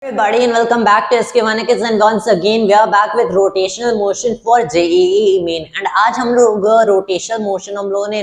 Everybody and welcome back to SK1 Kids and once again we are back with rotational motion for JEE main and आज हम लोग rotational motion हम लोगों ने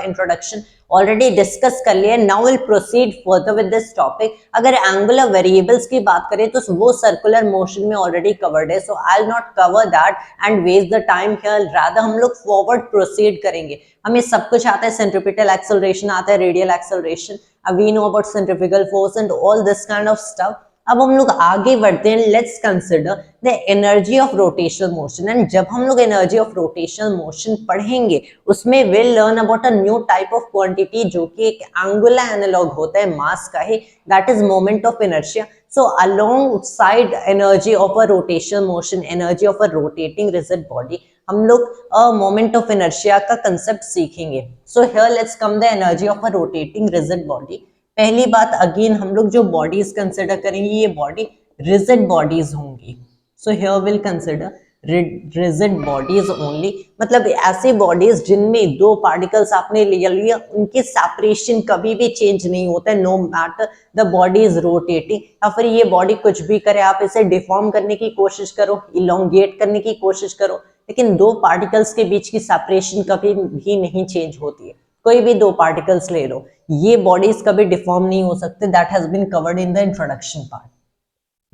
introduction already discuss कर लिया. Now we'll proceed further with this topic. अगर angular variables की बात करें तो वो circular motion में already covered है, so I'll not cover that and waste the time here. Rather हम लोग forward proceed करेंगे. हमें सब कुछ आता है, centripetal acceleration आता है, radial acceleration, we know about centrifugal force and all this kind of stuff. अब हम लोग आगे बढ़ते हैं. Let's consider the energy of rotational motion. And जब हम लोग एनर्जी ऑफ रोटेशनल मोशन पढ़ेंगे उसमें will learn about a new type of quantity जो कि एक एंगुलर एनालॉग होता है मास का ही, that is moment of inertia. So alongside energy of a rotational motion, energy of a rotating rigid body, हम लोग मोमेंट ऑफ इनर्शिया का कंसेप्ट सीखेंगे. So here let's come the energy of a rotating rigid body. पहली बात again हम लोग जो bodies consider करेंगे ये बॉडी रिजिड बॉडीज होंगी. So here will consider rigid bodies only, मतलब ऐसी बॉडीज जिनमें दो पार्टिकल्स आपने ले लिया, उनकी सेपरेशन कभी भी चेंज नहीं होता है no matter the body is rotating. या फिर ये बॉडी कुछ भी करे, आप इसे डिफॉर्म करने की कोशिश करो, इलोंगेट करने की कोशिश करो, लेकिन दो पार्टिकल्स के बीच की सेपरेशन कभी भी नहीं चेंज होती है. कोई भी दो पार्टिकल्स ले लो, ये बॉडीज कभी डिफॉर्म नहीं हो सकते. That has been covered in the introduction part.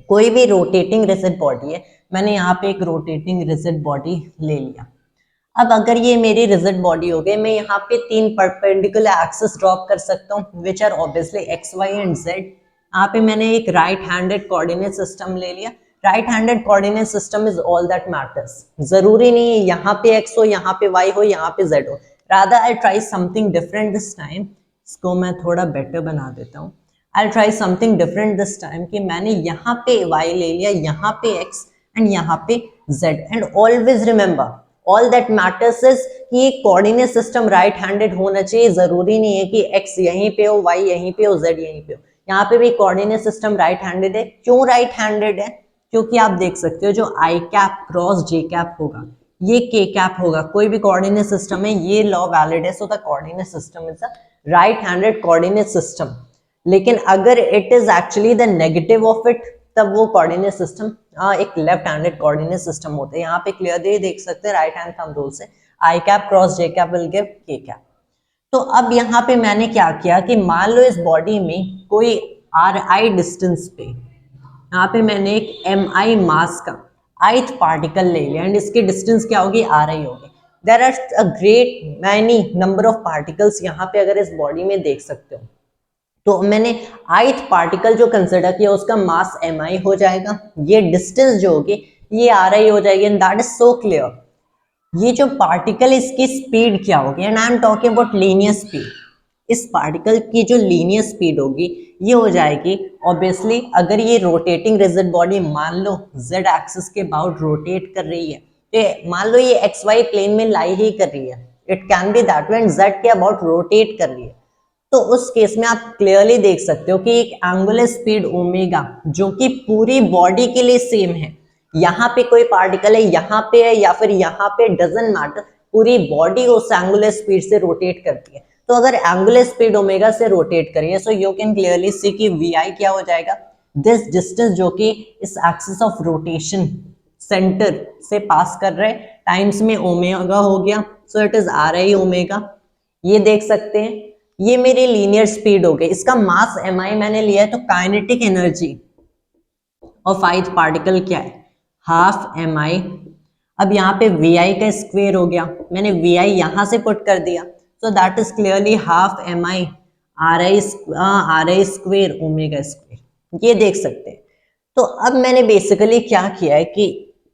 कोई भी रोटेटिंग रिजिड बॉडी है, मैंने यहाँ पे एक रोटेटिंग रिजिड बॉडी ले लिया. अब अगर ये मेरी रिजिड बॉडी हो गई, मैं यहाँ पे तीन परपेंडिकुलर एक्सिस ड्रॉप कर सकता हूँ which are obviously X Y and Z. यहाँ पे मैंने एक राइट हैंडेड कोऑर्डिनेट सिस्टम ले लिया. Right handed coordinate system is all that matters. जरूरी नहीं है यहाँ पे एक्स हो, यहाँ पे वाई हो, यहाँ पे जेड हो. rather I'll try something different this time. इसको मैं थोड़ा बेटर बना देता हूँ. I'll try something different this time कि मैंने यहाँ पे y ले लिया, यहाँ पे x and यहाँ पे z. And always remember all that matters is कि ये coordinate system right handed होना चाहिए. जरूरी नहीं है कि x यहीं पे हो, y यहीं पे हो, z यहीं पे हो. यहाँ पे भी coordinate system right handed है. क्यों right handed है? क्योंकि आप देख सकते हो जो i cap cross j cap होगा ये k कैप होगा. कोई भी कोऑर्डिनेट सिस्टम है, ये लॉ वैलिड है. So the coordinate system is a right handed coordinate system. लेकिन अगर it is actually the negative of it, तब वो कोऑर्डिनेट सिस्टम एक लेफ्ट हैंडेड कोऑर्डिनेट सिस्टम होता है. यहाँ पे क्लियरली देख सकते हैं राइट हैंड थंब रूल से I cap cross J cap will give K cap. तो अब यहाँ पे मैंने क्या किया कि मान लो इस बॉडी में कोई आर आई डिस्टेंस पे, यहाँ पे मैंने एक एम आई मास का ith पार्टिकल ले लिया एंड इसकी डिस्टेंस क्या होगी, आर आई होगी. There are a great many number of particles यहाँ पे अगर इस बॉडी में देख सकते हो. तो मैंने ith पार्टिकल जो कंसिडर किया उसका मास एम आई हो जाएगा, ये डिस्टेंस जो होगी ये आर आई हो जाएगी. And that is so clear. ये जो पार्टिकल इसकी स्पीड क्या होगी, and I am talking about linear speed. इस पार्टिकल की जो लीनियर स्पीड होगी ये हो जाएगी ऑब्वियसली, अगर ये रोटेटिंग रिजिड बॉडी मान लो z एक्सिस के अबाउट रोटेट कर रही है, तो मान लो ये एक्स वाई प्लेन में लाई ही कर रही है, it can be that way, and z के अबाउट रोटेट कर रही है. तो उस केस में आप क्लियरली देख सकते हो कि एक एंगुलर स्पीड ओमेगा जो कि पूरी बॉडी के लिए सेम है. यहाँ पे कोई पार्टिकल है, यहाँ पे है या फिर यहाँ पे, डजंट मैटर, पूरी बॉडी उस एंगुलर स्पीड से रोटेट करती है. तो अगर एंगुलर स्पीड ओमेगा से रोटेट करिए, सो यू कैन क्लियरली सी कि वी आई क्या हो जाएगा, दिस डिस्टेंस जो कि इस एक्सिस ऑफ रोटेशन सेंटर से पास कर रहे टाइम्स में ओमेगा हो गया. So it is are I omega. ये देख सकते हैं ये मेरी लीनियर स्पीड हो गई. इसका मास एम आई मैंने लिया है, तो kinetic energy of ith particle क्या है, हाफ एम आई. अब यहाँ पे वी आई का स्क्वायर हो गया, मैंने वी आई यहाँ से पुट कर दिया. So that is clearly half mi ri square omega square. ये देख सकते हैं. तो अब मैंने बेसिकली क्या किया है कि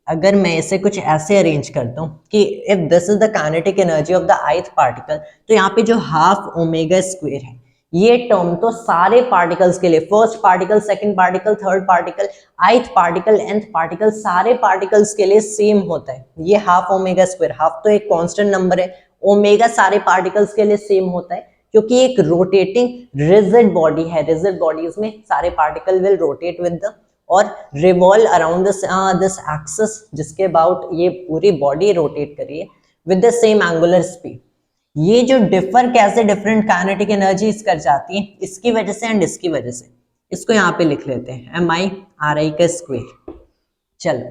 अगर मैं इसे कुछ ऐसे अरेंज करता हूँ कि if this is the kinetic energy of the ith particle, तो यहाँ पे जो हाफ ओमेगा स्क्वायर है ये टर्म तो सारे पार्टिकल्स के लिए, first particle, second particle, third particle, ith particle, nth particle, सारे पार्टिकल्स के लिए सेम होता है. ये हाफ ओमेगा स्क्वायर, हाफ तो एक कांस्टेंट नंबर है, ओमेगा सारे पार्टिकल्स के लिए सेम होता है क्योंकि एक रोटेटिंग रिजिड बॉडी है. रिजिड बॉडीज में सारे particle will rotate with the और रिवॉल्व अराउंड दिस एक्सिस जिसके अबाउट ये पूरी बॉडी रोटेट कर रही है with the same angular speed. ये जो डिफर कैसे डिफरेंट काइनेटिक एनर्जीज कर जाती है इसकी वजह से एंड इसकी वजह से. इसको यहाँ पे लिख लेते हैं MI/RI का स्क्वायर। चलो,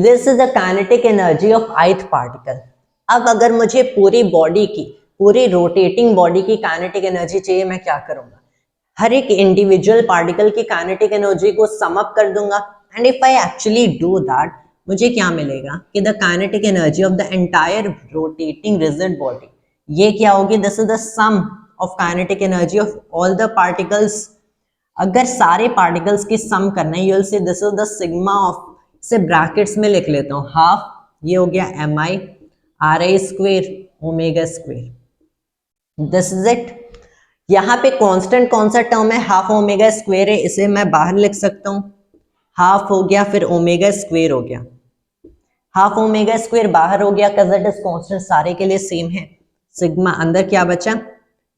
this is the kinetic energy of ith particle. अब अगर मुझे पूरी बॉडी की, पूरी रोटेटिंग बॉडी की काइनेटिक एनर्जी चाहिए, मैं क्या करूंगा, हर एक इंडिविजुअल पार्टिकल की काइनेटिक एनर्जी को सम अप कर दूंगा, and if I actually do that, मुझे क्या मिलेगा कि the kinetic energy of the entire rotating rigid body, ये क्या होगी, this is the sum of kinetic energy of all the particles. अगर सारे पार्टिकल्स की सम करना है, यूल से this is the sigma of, से ब्रैकेट्स में लिख लेता हूँ, हाफ, ये हो गया MI/RI square omega square, this is it. यहाँ पे कांस्टेंट कौन सा टर्म है, हाफ ओमेगा स्क्वायर है, इसे मैं बाहर लिख सकता हूँ, हाफ हो गया, फिर ओमेगा स्क्वायर हो गया, हाफ ओमेगा स्क्वायर बाहर हो गया, बिकॉज़ इट इज कांस्टेंट, सारे के लिए सेम है। सिग्मा अंदर क्या बचा,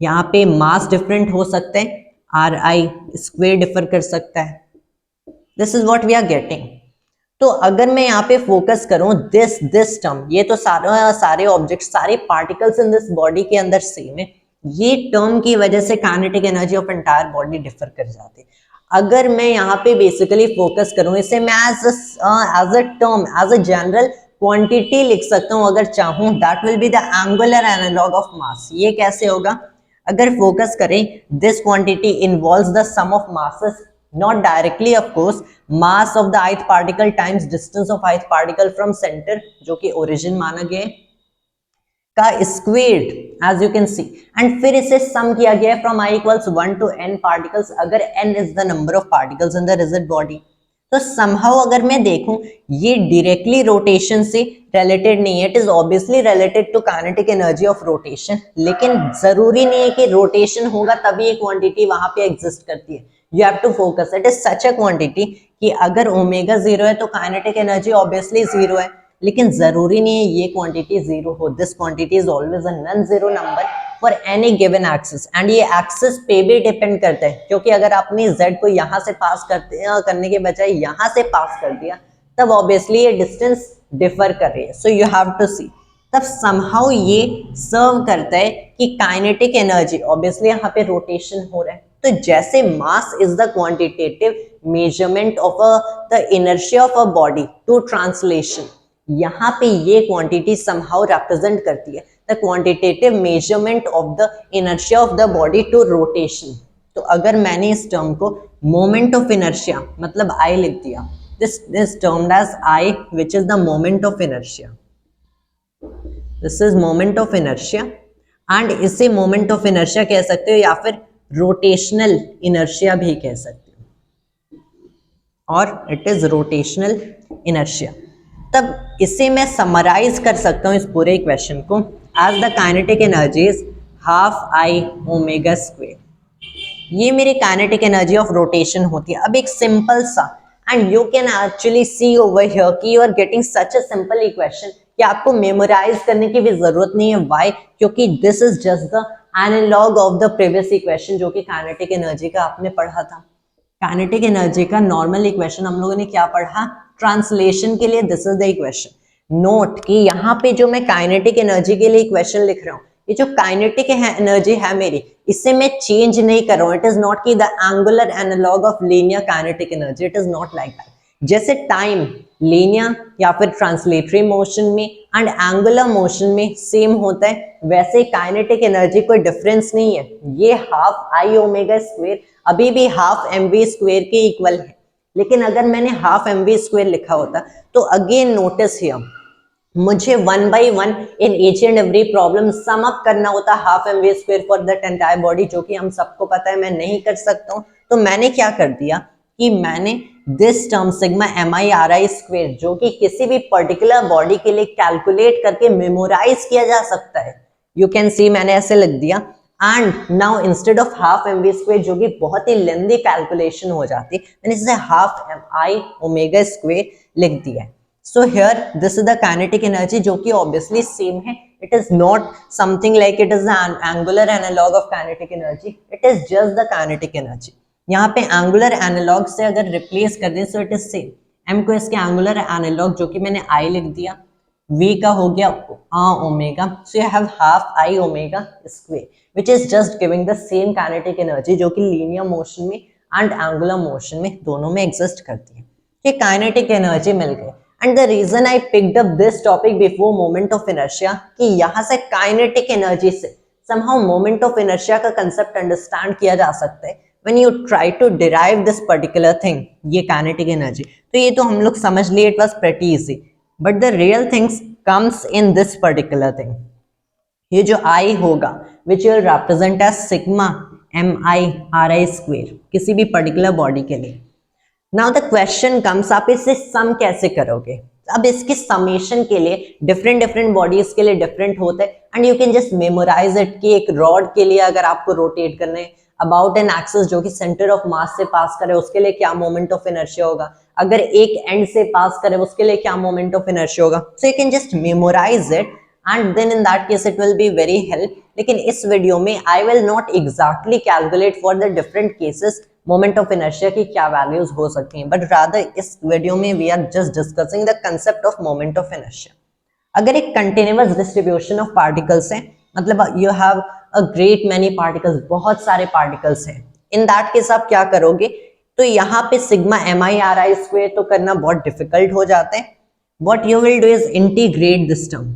यहाँ पे मास डिफरेंट हो सकते हैं, RI स्क्वायर डिफर कर सकता है, this is what we are getting. तो अगर मैं यहाँ पे फोकस करूं दिस टर्म, ये तो सारे ऑब्जेक्ट, सारे पार्टिकल्स इन दिस बॉडी के अंदर सेम है, ये टर्म की वजह से kinetic energy of entire body differ कर जाती है। अगर मैं यहाँ पे बेसिकली फोकस करूं, इसे मैं as a term, as a general quantity लिख सकता हूं अगर चाहूं, that will be the angular analogue of mass. ये कैसे होगा, अगर फोकस करें, this quantity involves the sum of masses, not directly of course, mass of the ith particle times distance of ith particle from center, जो कि origin माना गया है, का squared as you can see, and फिर इसे sum किया गया है from I equals 1 to n particles, अगर n is the number of particles in the rigid body। तो somehow अगर मैं देखूं, ये directly rotation से related नहीं है, it is obviously related to kinetic energy of rotation, लेकिन जरूरी नहीं है कि rotation होगा तभी ये quantity वहां पे exist करती है। You have to focus, it is such a quantity कि अगर ओमेगा जीरो है तो काइनेटिक एनर्जी ऑब्वियसली जीरो है, लेकिन जरूरी नहीं है ये क्वांटिटी जीरो हो। This quantity is always a non zero number for any given axis, and ये एक्सिस पे भी डिपेंड करता है, क्योंकि अगर आपने z को यहाँ से पास करने के बजाय यहाँ से पास कर दिया, तब ऑब्वियसली ये डिस्टेंस डिफर कर रही है। सो यू हैव टू सी, तब समहाउ ये सर्व करता है कि काइनेटिक एनर्जी, ऑब्वियसली यहाँ पे रोटेशन हो रहा है, तो जैसे mass is the quantitative measurement of the inertia of a body to translation, यहाँ पे ये क्वांटिटी समहाउ रिप्रेजेंट करती है the quantitative measurement of the inertia of the body to rotation. तो अगर मैंने इस टर्म को मोमेंट ऑफ इनर्शिया मतलब I लिख दिया, this termed as I, which is the moment of inertia, this is moment of inertia, and इसे moment of inertia कह सकते हो या फिर रोटेशनल इनर्शिया भी कह सकते हो, और इट इज रोटेशनल इनर्शिया। तब इसे मैं समराइज कर सकता हूं इस पूरे इक्वेशन को as the kinetic energy is half I omega square. ये मेरी काइनेटिक एनर्जी ऑफ रोटेशन होती है। अब एक सिंपल सा, and you can actually see over here कि you are getting such a simple equation कि आपको मेमोराइज करने की भी जरूरत नहीं है। व्हाई? क्योंकि this is just the analogue of the previous equation जो कि काइनेटिक एनर्जी का आपने पढ़ा था। काइनेटिक एनर्जी का नॉर्मल इक्वेशन हम लोगों ने क्या पढ़ा? ट्रांसलेशन के लिए this is the equation. Note कि यहाँ पे जो मैं काइनेटिक एनर्जी के लिए इक्वेशन लिख रहा हूँ, ये जो काइनेटिक एनर्जी है मेरी, इससे मैं चेंज नहीं कर रहा हूँ। इट इज नॉट की the angular analogue of linear kinetic energy, it is not like that. जैसे टाइम लीनियर या फिर ट्रांसलेटरी मोशन में एंड एंगुलर मोशन में सेम होता है, वैसे काइनेटिक एनर्जी कोई डिफरेंस नहीं है। ये हाफ I ओमेगा स्क्वायर अभी भी हाफ mv स्क्वायर के इक्वल है, लेकिन अगर मैंने हाफ mv स्क्वायर लिखा होता तो अगेन नोटिस हियर मुझे 1 by 1 in each and every problem sum up करना होता half mv square for the entire body, जो कि हम सबको पता है मैं नहीं कर सकता हूँ। तो मैंने क्या कर दिया कि मैंने this term sigma MI/RI square, जो कि किसी भी पर्टिकुलर बॉडी के लिए कैलकुलेट करके मेमोराइज किया जा सकता है, यू कैन सी मैंने ऐसे लिख दिया। And now instead of half mv square, जो कि बहुत ही लेंथी कैलकुलेशन हो जाती, मैंने इसे हाफ I ओमेगा स्क्वायर लिख दिया है। So here this is the kinetic energy जो कि obviously same है, it is not something like it is an angular analog of kinetic energy, it is just the kinetic energy। यहाँ पे angular analog से अगर replace कर दें so it is same, m को इसके angular analog जो कि मैंने I लिख दिया, v का हो गया omega, so you have half I omega square which is just giving the same kinetic energy जो कि linear motion में एंड एंगुलर मोशन में, दोनों में एग्जिस्ट करती है। ये काइनेटिक एनर्जी मिल गई। And the reason I picked up this topic before moment of inertia, कि यहाँ से काइनेटिक एनर्जी से somehow मोमेंट ऑफ इनर्शिया का कंसेप्ट अंडरस्टैंड किया जा सकता है when you try to derive this particular thing, ये काइनेटिक एनर्जी। तो ये तो हम लोग समझ लिए, it was pretty easy, but the real things comes in this particular thing। ये जो I होगा which will represent as sigma mi square किसी भी पर्टिकुलर बॉडी के लिए। नाउ द क्वेश्चन कम्स, आप इसे सम कैसे करोगे? अब इसके समेशन के लिए डिफरेंट बॉडीज के लिए डिफरेंट होते हैं and you can just memorise it कि एक रॉड के लिए अगर आपको रोटेट करना है अबाउट एन एक्सिस जो कि सेंटर ऑफ मास से पास करे, उसके लिए क्या मोमेंट ऑफ इनर्शिया होगा, अगर एक एंड से पास करे उसके लिए क्या मोमेंट ऑफ इनर्शिया होगा। So you can just memorise it and then in that case it will be very help. लेकिन इस वीडियो में I will not exactly calculate for the different cases moment of inertia की क्या values हो सकती हैं, but rather इस video में we are just discussing the concept of moment of inertia. अगर एक कंटिन्यूअस डिस्ट्रीब्यूशन ऑफ पार्टिकल्स है, मतलब you have a great many particles, बहुत सारे पार्टिकल्स हैं, इन दैट केस आप क्या करोगे? तो यहाँ पे सिग्मा mi स्क्वायर तो करना बहुत डिफिकल्ट हो जाता है। What you will do is integrate this term,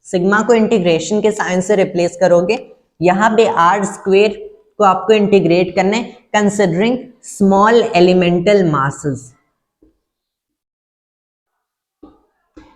sigma को इंटीग्रेशन के साइन से रिप्लेस करोगे, यहाँ पे आर स्क्वायर को आपको इंटीग्रेट करना है कंसिडरिंग स्मॉल एलिमेंटल मासेस।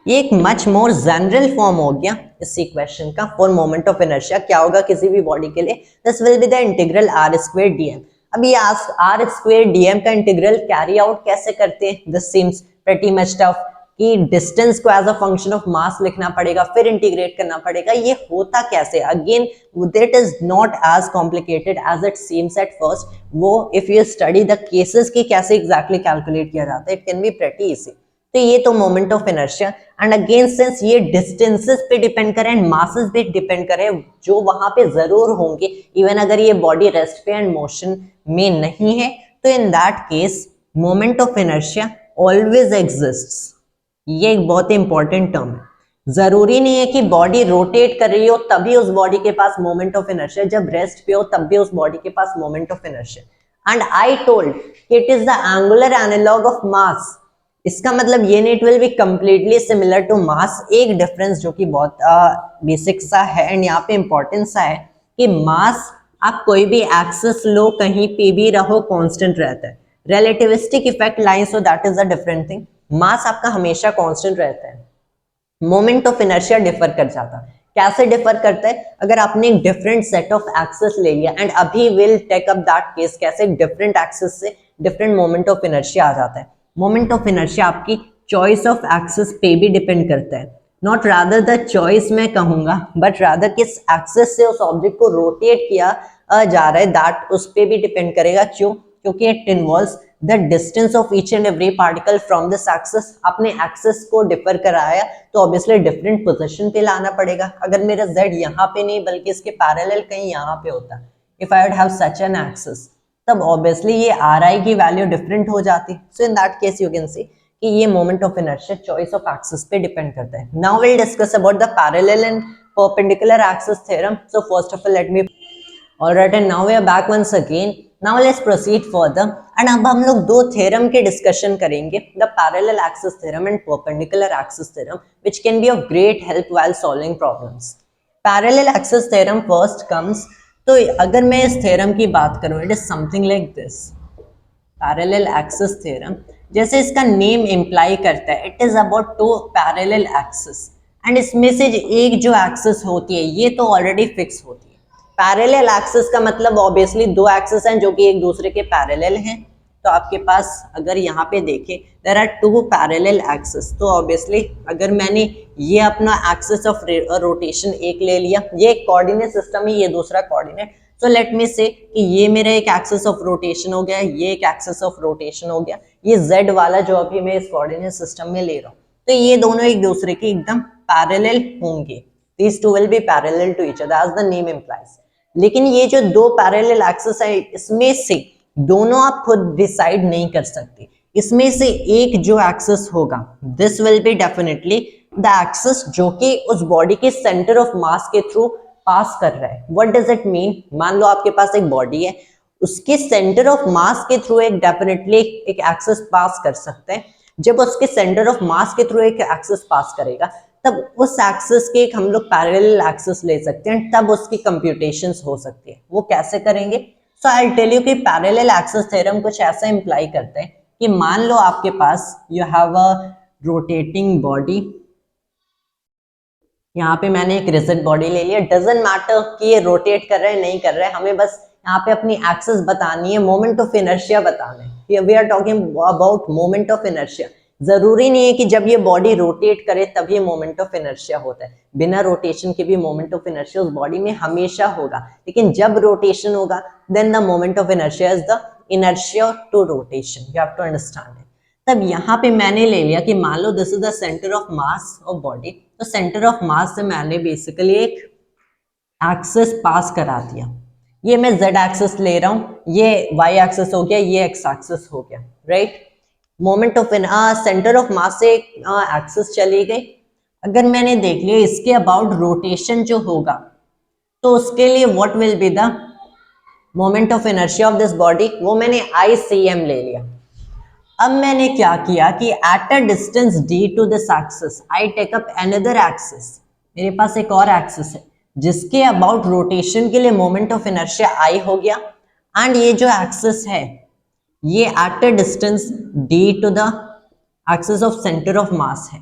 ये एक मच मोर जनरल फॉर्म हो गया इस इक्वेशन का फॉर मोमेंट ऑफ इनर्शिया। क्या होगा किसी भी बॉडी के लिए? This will be the integral r square dm. अब ये आर स्क्वायर डीएम का इंटीग्रल कैरी आउट कैसे करते हैं? This seems pretty much tough कि डिस्टेंस को as a function of mass लिखना पड़ेगा, फिर इंटीग्रेट करना पड़ेगा। ये होता कैसे? Again that is not as complicated as it seems at first. वो if you study the cases की कैसे एग्जैक्टली कैलकुलेट किया जाता है, it can be pretty easy. तो ये तो moment of inertia and again since ये डिस्टेंसेस पे डिपेंड करे एंड मासेस पे डिपेंड करे जो वहां पे जरूर होंगे, इवन अगर ये बॉडी रेस्ट पे एंड मोशन में नहीं है, तो इन that case moment of inertia always exists. ये एक बहुत ही इंपॉर्टेंट टर्म है। जरूरी नहीं है कि बॉडी रोटेट कर रही हो तभी उस बॉडी के पास मोमेंट ऑफ इनर्शिया, जब रेस्ट पे हो तब भी उस बॉडी के पास moment of inertia. And I told it is the angular analogue of mass. इसका मतलब ये नहीं it will be completely similar to mass. एक डिफरेंस जो कि बहुत बेसिक सा है एंड यहाँ पे इंपॉर्टेंट सा है कि मास आप कोई भी एक्सिस लो कहीं पे भी रहो कांस्टेंट रहता है। Relativistic effect line, so that is a different thing. Mass आपका हमेशा कांस्टेंट रहता है, मोमेंट ऑफ इनर्शिया डिफर कर जाता है। कैसे डिफर करता है? अगर आपने एक डिफरेंट सेट ऑफ एक्सिस ले लिया एंड अभी will take up that case कैसे डिफरेंट एक्सिस से डिफरेंट मोमेंट ऑफ इनर्शिया आ जाता है। मोमेंट ऑफ इनर्शिया आपकी चॉइस ऑफ एक्सिस पे भी डिपेंड करता है, नॉट रादर द चॉइस मैं कहूंगा, बट रादर किस एक्सिस से उस ऑब्जेक्ट को रोटेट किया जा रहा है, दैट उस पे भी डिपेंड करेगा। क्यों? क्योंकि it involves the distance of each and every particle from this axis. आपने एक्सिस को डिफर कराया तो ऑब्वियसली डिफरेंट पोजीशन पे लाना पड़ेगा। अगर मेरा z यहाँ पे नहीं बल्कि इसके पैरेलल कहीं यहाँ पे होता, if I would have such an axis, तब ऑब्वियसली ये ri की वैल्यू डिफरेंट हो जाती। So in that case you can see कि ये moment of inertia choice of axis पे डिपेंड करता है। Now will discuss about the parallel and perpendicular axis theorem. So first of all let me alright and now we are back once again. Now let's proceed further and अब हम लोग दो theorem के discussion करेंगे, the parallel axis theorem and perpendicular axis theorem, which can be of great help while solving problems. Parallel axis theorem first comes, तो अगर मैं इस थ्योरम की बात करूं, it is something like this. Parallel axis theorem जैसे इसका name imply करता है, it is about two parallel axis and इसमें से एक जो एक्सिस होती है ये तो ऑलरेडी फिक्स होती है। पैरेलल एक्सिस का मतलब ऑब्वियसली दो एक्सिस हैं जो कि एक दूसरे के पैरेलल हैं। तो आपके पास अगर यहाँ पे देखें there are two parallel axis, तो ऑब्वियसली अगर मैंने ये अपना एक्सिस ऑफ रोटेशन एक ले लिया, ये एक कोऑर्डिनेट सिस्टम है, ये दूसरा कोऑर्डिनेट, सो लेट मी से कि ये मेरा एक एक्सिस ऑफ रोटेशन हो गया, ये एक एक्सिस ऑफ रोटेशन हो गया, ये z वाला जो अभी मैं इस कोऑर्डिनेट सिस्टम में ले रहा हूँ, तो ये दोनों एक दूसरे के एकदम पैरेलल होंगे। These two will be parallel to each other as the name implies। लेकिन ये जो दो पैरेलल एक्सिस है इसमें से दोनों आप खुद डिसाइड नहीं कर सकते। इसमें से एक जो एक्सिस होगा this will be definitely the axis जो कि उस बॉडी के सेंटर ऑफ मास के थ्रू पास कर रहा है। What does it mean? मान लो आपके पास एक बॉडी है, उसके सेंटर ऑफ मास के थ्रू एक डेफिनेटली एक एक्सिस पास कर सकते हैं। जब उसके सेंटर ऑफ मास के थ्रू एक एक्सिस पास करेगा तब उस एक्सिस के एक हम लोग पैरेलल एक्सिस ले सकते हैं, तब उसकी कंप्यूटेशंस हो सकती है। वो कैसे करेंगे? So I will tell you कि पैरेलल एक्सिस थ्योरम कुछ ऐसा इंप्लाई करते हैं कि मान लो आपके पास you have a rotating body, यहाँ पे मैंने एक रिजिड बॉडी ले लिया, डजंट मैटर कि ये रोटेट कर रहा है नहीं कर रहा है, हमें बस यहाँ पे अपनी एक्सिस बतानी है, मोमेंट ऑफ इनर्शिया बताना है। We are talking about moment of inertia. जरूरी नहीं है कि जब ये बॉडी रोटेट करे तभी मोमेंट ऑफ इनर्शिया होता है, बिना रोटेशन के भी मोमेंट ऑफ इनर्शिया उस बॉडी में हमेशा होगा, लेकिन जब रोटेशन होगा then the moment of inertia is the inertia to rotation. You have to understand it. तब यहाँ पे मैंने ले लिया कि मान लो this is the centre of mass of body, तो सेंटर ऑफ मास से मैंने बेसिकली एक एक्सिस पास करा दिया। ये मैं z एक्सिस ले रहा हूँ, ये y एक्सिस हो गया, ये x एक्सिस हो गया, right. Moment of centre of mass से एक एक्सिस चली गई। अगर मैंने देख लिया इसके अबाउट रोटेशन जो होगा तो उसके लिए what will be the moment of inertia of this body, वो मैंने ICM ले लिया। अब मैंने क्या किया कि at a distance d to this axis I take up another axis, मेरे पास एक और एक्सिस है जिसके अबाउट रोटेशन के लिए मोमेंट ऑफ इनर्शिया I हो गया, एंड ये जो एक्सिस है ये at a distance d to the axis of centre of mass है।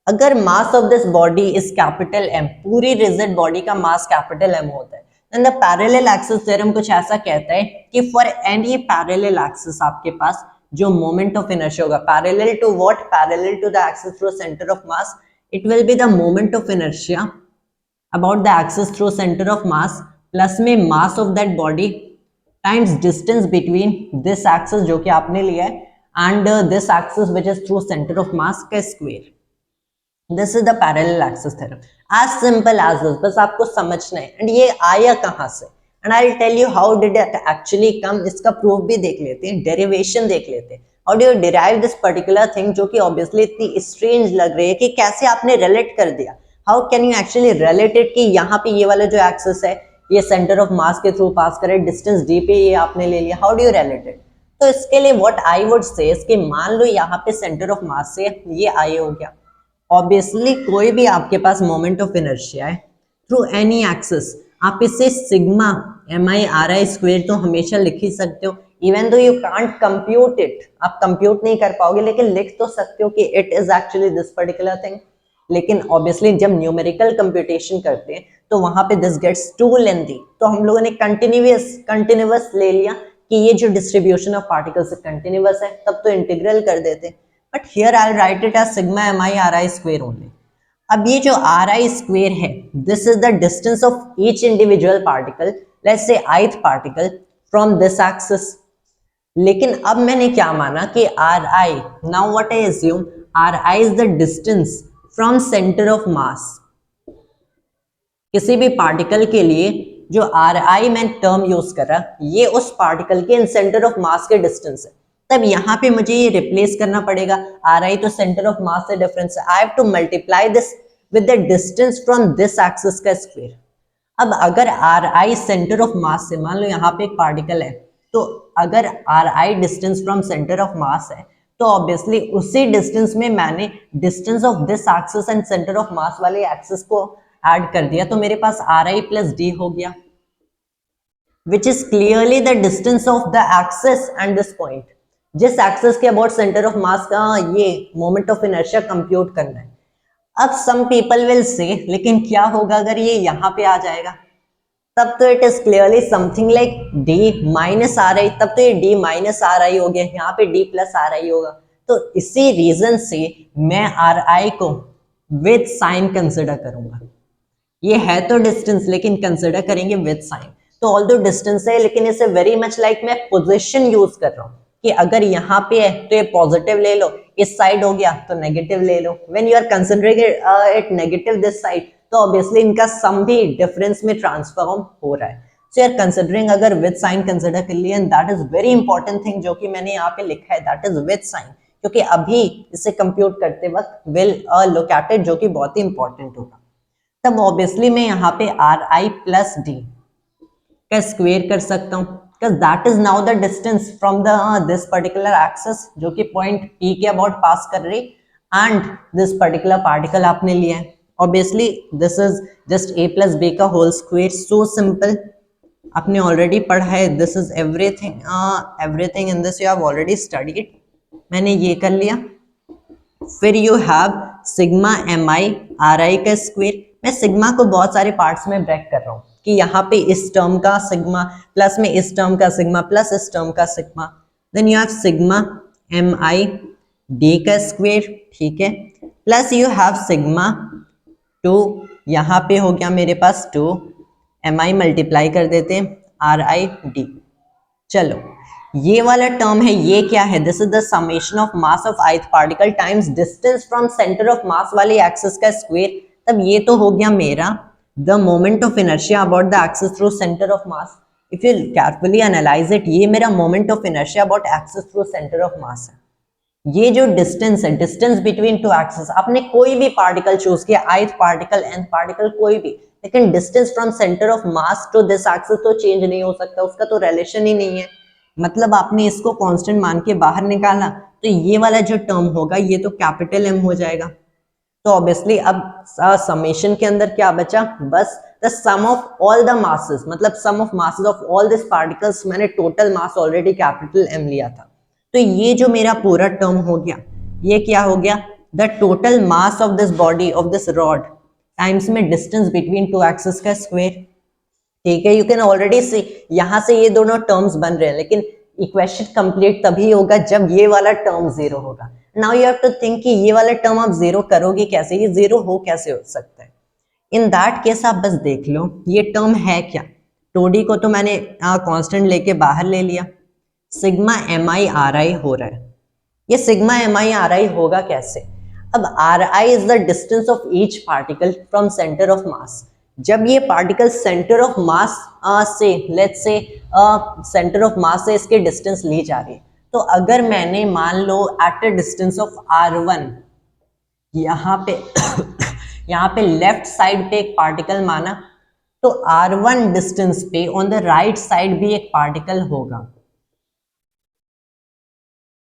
अगर mass of this body is capital M, पूरी रिजिड बॉडी का मास कैपिटल M होता है, then the parallel axis theorem कुछ ऐसा कहता है कि फॉर एनी पैरेलल एक्सिस आपके पास जो मोमेंट ऑफ इनर्शिया होगा, parallel to what, parallel to the axis through centre of mass, it will be the moment of inertia about the axis through centre of mass plus M mass of that body times distance between this axis जो कि आपने लिया है and this axis which is through centre of mass का square. This is the parallel axis theorem, as simple as this, बस आपको समझना है। एंड ये आया कहां से, and I will tell you how did it actually come. इसका प्रूफ भी देख लेते हैं, डेरिवेशन देख लेते हैं, how do you derive this particular thing, जो कि ऑब्वियसली इतनी स्ट्रेंज लग रही है कि कैसे आपने रिलेट कर दिया। How can you actually relate it कि यहाँ पे ये वाला जो एक्सिस है ये सेंटर ऑफ मास के थ्रू पास करे, डिस्टेंस d पे ये आपने ले लिया, how do you relate it? तो इसके लिए व्हाट आई वुड से इसके मान लो यहाँ पे सेंटर ऑफ मास से ये I हो गया, ऑब्वियसली कोई भी आपके पास मोमेंट ऑफ इनर्शिया है थ्रू एनी एक्सिस, आप इसे सिग्मा MI/RI स्क्वायर तो हमेशा लिख ही सकते हो, even though you can't compute it, आप कंप्यूट नहीं कर पाओगे लेकिन लिख तो सकते हो कि it is actually this particular thing. लेकिन ऑब्वियसली जब न्यूमेरिकल कंप्यूटेशन करते हैं तो वहां पे दिस गेट्स टू लेंथी, तो हम लोगों ने कंटिन्यूअस ले लिया कि ये जो डिस्ट्रीब्यूशन ऑफ पार्टिकल्स कंटिन्यूअस है, तब तो इंटीग्रल कर देते हैं, but here I will write it as sigma MI/RI square only. अब ये जो RI स्क्वायर है this is the distance of each individual particle, let's say ith particle from this axis. लेकिन अब मैंने क्या माना कि RI, now what I assume, RI is the distance from centre of mass. किसी भी पार्टिकल के लिए जो RI मैं टर्म यूज कर रहा, ये उस पार्टिकल के सेंटर ऑफ मास के डिस्टेंस है। तब यहाँ पे मुझे ये रिप्लेस करना पड़ेगा, RI तो सेंटर ऑफ मास से डिफरेंस है, I have to multiply this with the distance from this axis का स्क्वायर। अब अगर RI सेंटर ऑफ मास से, मान लो यहाँ पे एक पार्टिकल है, तो अगर RI distance from centre of mass है तो ऑब्वियसली उसी डिस्टेंस में मैंने distance of this axis and centre of मास वाले एक्सिस को ऐड कर दिया, तो मेरे पास RI प्लस D हो गया, which is clearly the distance of the axis and this point. जिस एक्सिस के अबाउट सेंटर ऑफ मास का ये मोमेंट ऑफ इनर्शिया कंप्यूट करना है। अब सम पीपल विल से, लेकिन क्या होगा अगर ये यहाँ पे आ जाएगा, तब तो it is clearly something like D minus RI, तब तो ये D माइनस RI हो गया, यहाँ पे D प्लस RI होगा। तो इसी रीजन से मैं RI को विद साइन कंसिडर करूंगा। ये है तो डिस्टेंस लेकिन कंसिडर करेंगे विद साइन, तो ऑल्दो डिस्टेंस है लेकिन इसे वेरी मच लाइक मैं पोजीशन यूज कर रहा हूँ कि अगर यहाँ पे है तो ये पॉजिटिव ले लो, इस साइड हो गया तो नेगेटिव ले लो। When you are considering it negative this side, तो ऑब्वियसली इनका सम भी डिफरेंस में ट्रांसफॉर्म हो रहा है। सो यू आर कंसिडरिंग अगर विद साइन कंसिडर कर लिया, and that is very important thing जो कि मैंने यहाँ पे लिखा है, दैट इज विद साइन, क्योंकि अभी इसे कंप्यूट करते वक्त विल लुक एट इट, जो कि बहुत ही इंपॉर्टेंट होगा। तब ऑब्वियसली मैं यहाँ पे RI प्लस D का स्क्वायर कर सकता हूँ, because that is now the distance from the this particular axis जो कि point P के about pass कर रही, and this particular particle आपने लिया है. Obviously this is just a plus b का whole square. So simple. आपने ऑलरेडी पढ़ा है. This is everything, everything in this you have already studied. मैंने ये कर लिया. फिर you have sigma M I R I का स्क्वायर. मैं सिग्मा को बहुत सारे पार्ट्स में ब्रेक कर रहा हूँ कि यहाँ पे इस टर्म का सिग्मा प्लस में इस टर्म का सिग्मा प्लस इस टर्म का sigma. Then you have sigma M I D का स्क्वायर, ठीक है, प्लस यू हैव सिग्मा 2, यहाँ पे हो गया मेरे पास 2 एम आई मल्टीप्लाई कर देते हैं आर आई डी. चलो ये वाला टर्म है, ये क्या है? This is the summation of mass of ith particle times distance from centre of मास वाली एक्सिस का स्क्वायर. तब ये तो हो गया मेरा the moment of inertia about the axis through centre of mass. If you carefully analyse it, ये मेरा moment of inertia about axis through centre of mass है. ये जो डिस्टेंस है, डिस्टेंस बिटवीन टू एक्सिस, आपने कोई भी पार्टिकल चूज किया, ith पार्टिकल nth पार्टिकल कोई भी, लेकिन distance from centre of mass to this axis तो चेंज नहीं हो सकता, उसका तो रिलेशन ही नहीं है. मतलब आपने इसको कांस्टेंट मान के बाहर निकाला तो ये वाला जो टर्म होगा ये तो कैपिटल M हो जाएगा. तो ऑब्वियसली अब समेशन के अंदर क्या बचा? बस the sum of all the masses, मतलब sum of masses of all this particles. मैंने total mass already capital M लिया था, तो ये जो मेरा पूरा टर्म हो गया, ये क्या हो गया? The total mass of this body of this rod times में डिस्टेंस बिटवीन टू एक्सिस का स्क्वायर. ठीक है, यू कैन ऑलरेडी सी यहां से ये दोनों टर्म्स बन रहे हैं, लेकिन इक्वेशन कंप्लीट तभी होगा जब ये वाला टर्म जीरो होगा. Now you have to think कि ये वाला टर्म आप जीरो करोगे कैसे, ये जीरो हो कैसे हो सकता है? इन दैट केस आप बस देख लो ये टर्म है क्या. टोडी को तो मैंने कांस्टेंट लेके बाहर ले लिया. Sigma M I R I हो रहा है. ये sigma M I R I होगा कैसे? अब R I is the distance of each particle from centre of mass. जब ये पार्टिकल सेंटर ऑफ मास से, let's say centre of mass से इसके डिस्टेंस ली जा रही है, तो अगर मैंने मान लो at a distance of r1 यहाँ पे यहाँ पे लेफ्ट साइड पे एक पार्टिकल माना, तो r1 डिस्टेंस पे ऑन द राइट साइड भी एक पार्टिकल होगा.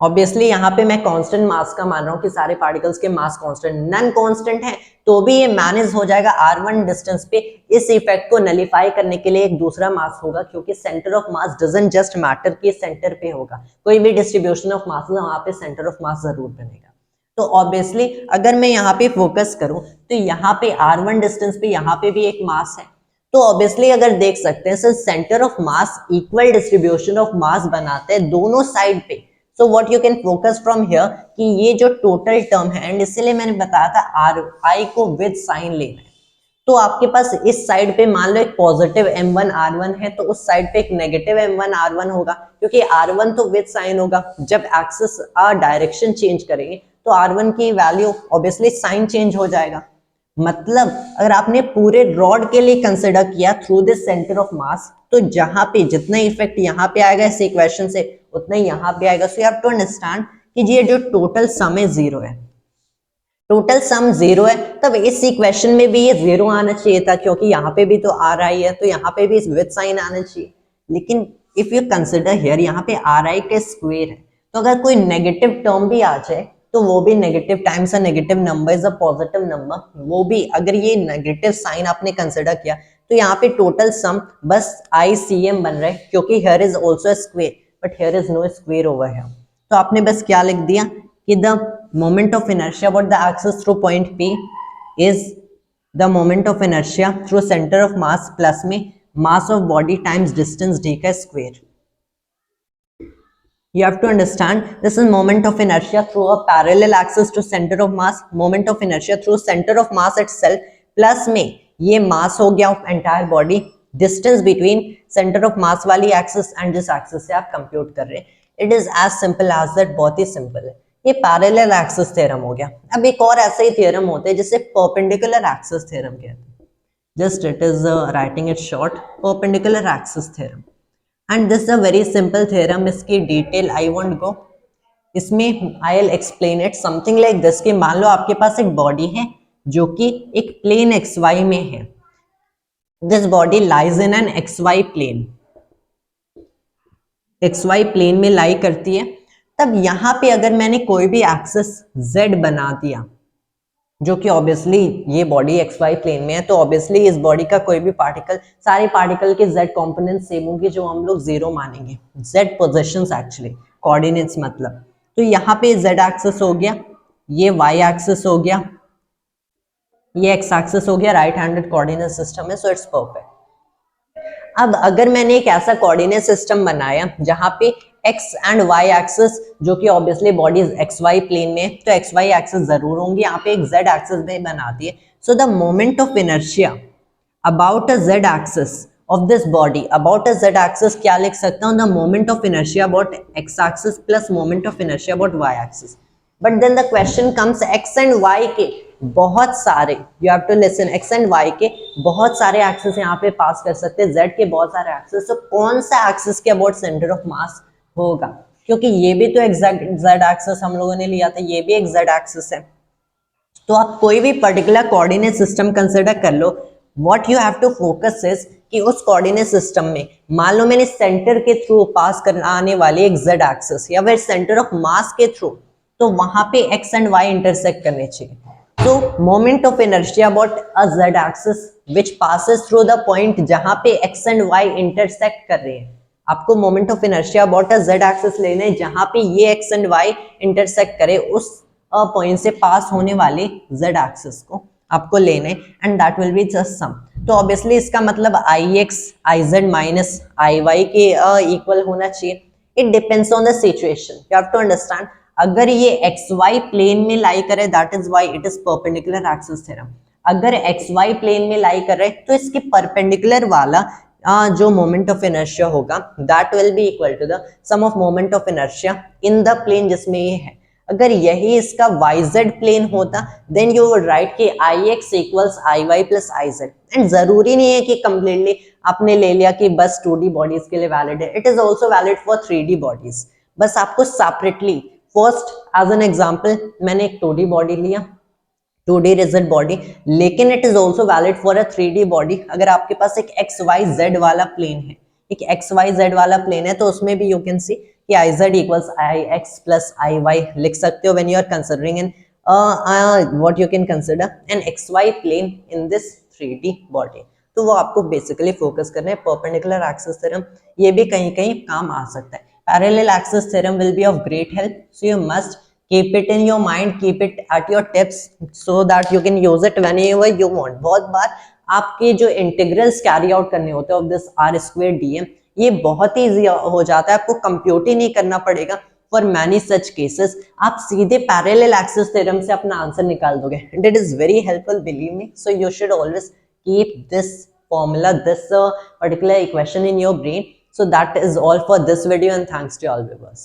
ऑब्वियसली यहाँ पे मैं कांस्टेंट मास का मान रहा हूँ कि सारे पार्टिकल्स के मास कांस्टेंट, नन कांस्टेंट है तो भी ये मैनेज हो जाएगा r1 डिस्टेंस पे. इस इफेक्ट को नलिफाई करने के लिए एक दूसरा मास होगा, क्योंकि centre of mass doesn't just matter कि सेंटर पे होगा, कोई भी डिस्ट्रीब्यूशन ऑफ मास वहां पे सेंटर ऑफ मास जरूर बनेगा. तो ऑब्वियसली अगर मैं यहाँ पे फोकस करूं तो यहाँ पे r1 डिस्टेंस पे यहाँ पे भी एक मास है. तो ऑब्वियसली अगर देख सकते हैं sir centre of mass equal distribution of mass बनाते हैं दोनों साइड पे. So what you can focus from here कि ये जो टोटल टर्म है, एंड इसलिए मैंने बताया था आर आई को विद साइन लेना है. तो आपके पास इस साइड पे मान लो एक पॉजिटिव m1 r1 है, तो उस साइड पे एक नेगेटिव m1 r1 होगा, क्योंकि r1 तो विद साइन होगा. जब एक्सिस डायरेक्शन चेंज करेंगे तो r1 की वैल्यू ऑब्वियसली साइन चेंज हो जाएगा. मतलब अगर आपने पूरे रॉड के लिए कंसिडर किया थ्रू दिस सेंटर ऑफ मास, तो जहां पे जितना इफेक्ट यहाँ पे आएगा इस इक्वेशन से उतना ही यहाँ पे आएगा. So you have to understand कि ये जो टोटल सम है जीरो है, टोटल सम जीरो है. तब इस इक्वेशन में भी ये जीरो आना चाहिए था, क्योंकि यहाँ पे भी तो आर आई है, तो यहाँ पे भी विद साइन आना चाहिए. लेकिन इफ यू कंसिडर हियर यहाँ पे आर आई के स्क्वायर है, तो अगर कोई नेगेटिव टर्म भी आ जाए तो वो भी negative times a negative number is a positive number, वो भी अगर ये नेगेटिव साइन आपने कंसिडर किया तो यहाँ पे टोटल सम बस ICM बन रहा है, क्योंकि here is also a square but here is no square over here. तो आपने बस क्या लिख दिया कि the moment of inertia about the axis through point P is the moment of inertia through centre of mass plus M mass of body times distance d का square. You have to understand this is moment of inertia through a parallel axis to center of mass, moment of inertia through center of mass itself plus में ये mass हो गया of entire body, distance between center of mass वाली axis and this axis से आप compute कर रहे हैं. It is as simple as that, बहुत ही simple है. ये parallel axis theorem हो गया. अब एक और ऐसा ही theorem होते हैं जिसे perpendicular axis theorem कहते हैं. Just it is writing it short, perpendicular axis theorem. And this is a very simple theorem. इसकी डिटेल I won't go. इसमें I'll explain it something like this कि मान लो आपके पास एक बॉडी है जो कि एक प्लेन XY में है. This body lies in an XY plane. XY plane में लाई करती है, तब यहाँ पे अगर मैंने कोई भी एक्सिस Z बना दिया, जो कि ऑब्वियसली ये बॉडी XY प्लेन में है, तो ऑब्वियसली इस बॉडी का कोई भी पार्टिकल, सारे पार्टिकल के Z कॉम्पोनेंट सेम होंगे, जो हम लोग 0 मानेंगे। Z पोजीशंस एक्चुअली, कोऑर्डिनेट्स मतलब। तो यहाँ पे Z एक्सिस हो गया, ये Y एक्सिस हो गया, ये X एक्सिस हो गया, राइट हैंडेड कोऑर्डिनेट सिस्टम है, सो इट्स परफेक्ट। अब अगर मैंने एक ऐसा कोऑर्डिनेट सिस्टम बनाया जहां पे x एंड y एक्सिस, जो कि ऑब्वियसली बॉडी XY प्लेन में है, तो XY एक्सिस जरूर होंगी, यहाँ पे एक Z एक्सिस भी बना दिए। So the moment of inertia about a Z axis of this body, about a Z axis क्या लिख सकता हूँ, the moment of inertia about X axis plus moment of inertia about Y axis. But then the question comes, X and Y के बहुत सारे, you have to listen, X and Y के बहुत सारे एक्सिस यहाँ पे पास कर सकते हैं, Z के बहुत सारे एक्सिस, तो कौन सा एक्सिस के अबाउट सेंटर ऑफ मास होगा, क्योंकि ये भी तो एग्जैक्ट Z एक्सिस हम लोगों ने लिया था, ये भी एक Z एक्सिस है। तो आप कोई भी पर्टिकुलर कोऑर्डिनेट सिस्टम कंसिडर कर लो, what you have to focus is कि उस कोऑर्डिनेट सिस्टम में मान लो मैंने सेंटर के थ्रू पास आने वाले एक Z एक्सिस या फिर सेंटर ऑफ मास के थ्रू, तो वहां पे X एंड Y इंटरसेक्ट करने चाहिए। So moment of inertia about a z axis which passes through the point जहां पे x and y intersect कर रहे हैं, आपको moment of inertia about a z axis लेना है जहां पे ये x and y intersect करे, उस पॉइंट से पास होने वाले z axis को आपको लेना है, and that will be just sum। तो ऑब्वियसली इसका मतलब ix iz माइनस iy के इक्वल होना चाहिए। It depends on the situation, you have to understand. अगर ये XY प्लेन में लाई करे, that is why it is perpendicular axis theorem. अगर XY प्लेन में लाई कर रहे तो इसके परपेंडिकुलर वाला जो मोमेंट ऑफ इनर्शिया होगा, that will be equal to the sum of moment of inertia in the plane जिसमें ये है। अगर यही इसका YZ प्लेन होता, देन यू वुड राइट कि IX equals IY plus IZ। And जरूरी नहीं है कि कंप्लीटली आपने ले लिया कि बस 2D बॉडीज के लिए वैलिड है, it is also valid for 3D bodies. बस आपको separately, first as an example मैंने एक 2D बॉडी लिया, 2D रिजिड बॉडी, लेकिन it is also valid for a 3D body. अगर आपके पास एक XYZ वाला प्लेन है, एक XYZ वाला प्लेन है, तो उसमें भी यू कैन सी कि IZ equals IX plus IY लिख सकते हो when you are considering an what you can consider an XY plane in this 3D body. तो वो आपको बेसिकली फोकस करना है। परपेंडिकुलर एक्सिस थ्योरम ये भी कहीं कहीं काम आ सकता है। Parallel axis theorem will be of great help, so you must keep it in your mind, keep it at your tips so that you can use it whenever you want। बहुत बार आपके जो इंटीग्रल्स कैरी आउट करने होते हैं of this r² dm, ये बहुत ही easy हो जाता है, आपको कंप्यूट ही नहीं करना पड़ेगा फॉर मैनी सच केसेस। आप सीधे पैरेलल एक्सिस थ्योरम से अपना आंसर निकाल दोगे, and it is very helpful, believe me. So you should always keep this formula, this particular equation in your brain। So that is all for this video, and thanks to all viewers.